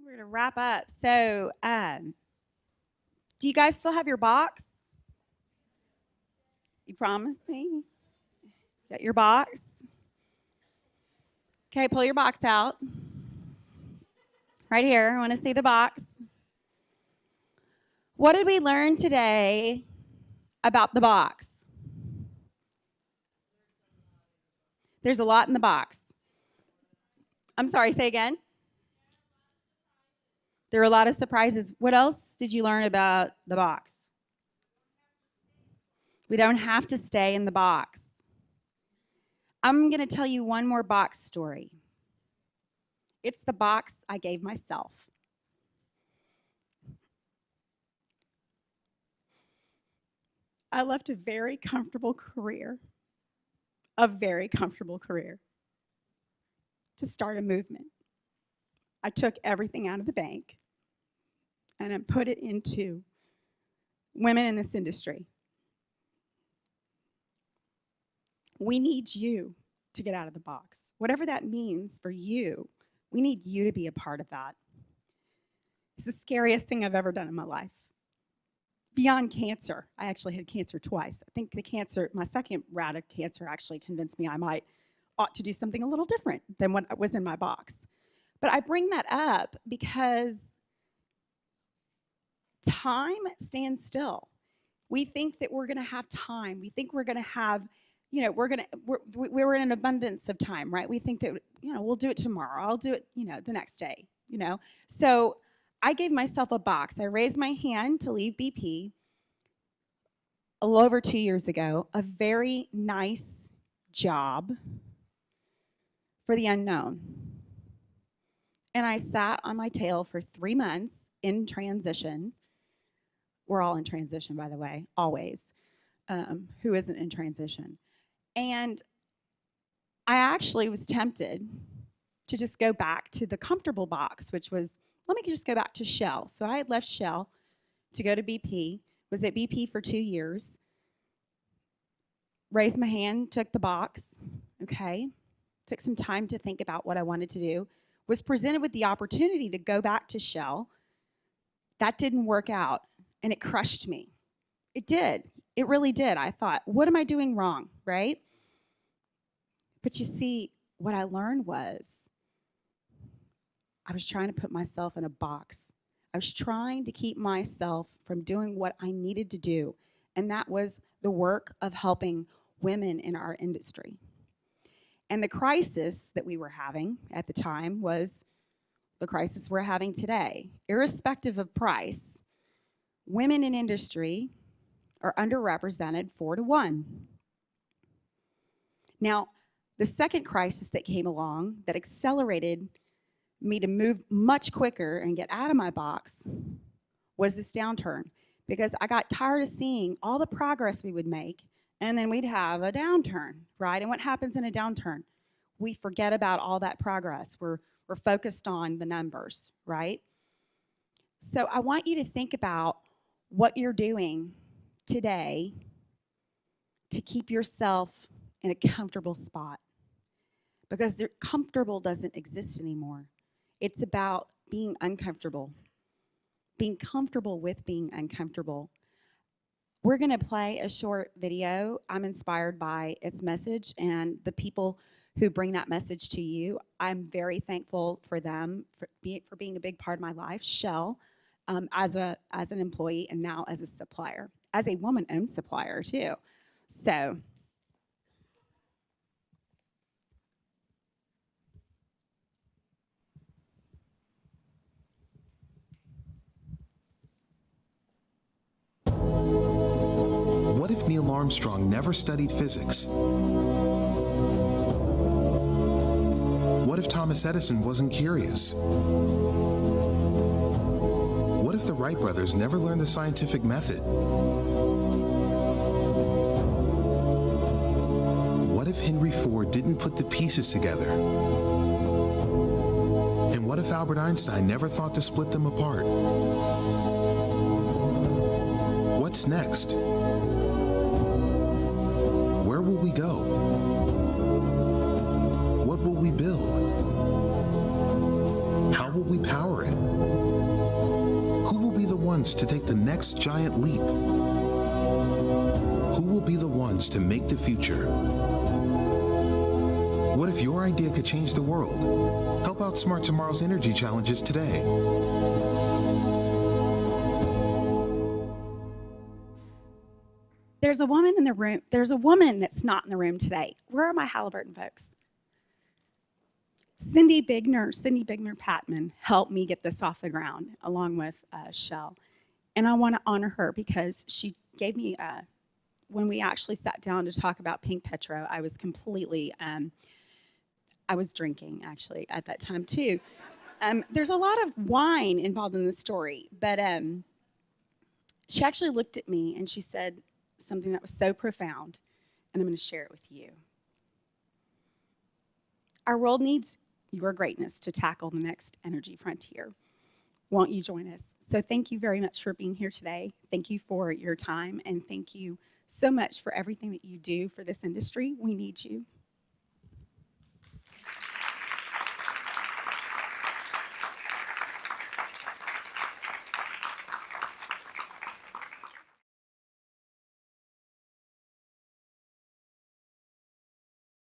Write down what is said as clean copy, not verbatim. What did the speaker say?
We're going to wrap up. So, do you guys still have your box? You promised me? Got your box? Okay, pull your box out. Right here. I want to see the box. What did we learn today about the box? There's a lot in the box. I'm sorry, say again. There are a lot of surprises. What else did you learn about the box? We don't have to stay in the box. I'm going to tell you one more box story. It's the box I gave myself. I left a very comfortable career, to start a movement. I took everything out of the bank and I put it into women in this industry. We need you to get out of the box. Whatever that means for you, we need you to be a part of that. It's the scariest thing I've ever done in my life. Beyond cancer, I actually had cancer twice. I think my second round of cancer actually convinced me I ought to do something a little different than what was in my box. But I bring that up because time stands still. We think that we're going to have time. We think we're going to have, we're in an abundance of time, right? We think that, we'll do it tomorrow. I'll do it, the next day, So I gave myself a box. I raised my hand to leave BP a little over 2 years ago, a very nice job for the unknown. And I sat on my tail for 3 months in transition. We're all in transition, by the way, always. Who isn't in transition? And I actually was tempted to just go back to the comfortable box, which was, let me just go back to Shell. So I had left Shell to go to BP, was at BP for 2 years, raised my hand, took the box, okay, took some time to think about what I wanted to do, was presented with the opportunity to go back to Shell. That didn't work out, and it crushed me. It did. It really did. I thought, what am I doing wrong, right? But you see, what I learned was I was trying to put myself in a box. I was trying to keep myself from doing what I needed to do, and that was the work of helping women in our industry. And the crisis that we were having at the time was the crisis we're having today. Irrespective of price, women in industry are underrepresented 4-to-1. Now, the second crisis that came along that accelerated me to move much quicker and get out of my box was this downturn, because I got tired of seeing all the progress we would make, and then we'd have a downturn, right? And what happens in a downturn? We forget about all that progress. We're focused on the numbers, right? So I want you to think about what you're doing today to keep yourself in a comfortable spot, because comfortable doesn't exist anymore. It's about being uncomfortable, being comfortable with being uncomfortable. We're going to play a short video. I'm inspired by its message and the people who bring that message to you. I'm very thankful for them, for being a big part of my life. Shell, as an employee, and now as a supplier, as a woman-owned supplier too. So. What if Neil Armstrong never studied physics? What if Thomas Edison wasn't curious? What if the Wright brothers never learned the scientific method? What if Henry Ford didn't put the pieces together? And what if Albert Einstein never thought to split them apart? What's next? Where will we go? What will we build? How will we power it? ones to take the next giant leap? Who will be the ones to make the future? What if your idea could change the world? Help outsmart tomorrow's energy challenges today. There's a woman in the room. There's a woman that's not in the room today. Where are my Halliburton folks? Cindy Bigner Patman helped me get this off the ground along with Shell. And I want to honor her because she gave me, when we actually sat down to talk about pink Petro, I was completely, I was drinking actually at that time too. There's a lot of wine involved in the story, but she actually looked at me and she said something that was so profound, and I'm going to share it with you. Our world needs your greatness to tackle the next energy frontier. Won't you join us? So thank you very much for being here today. Thank you for your time, and thank you so much for everything that you do for this industry. We need you.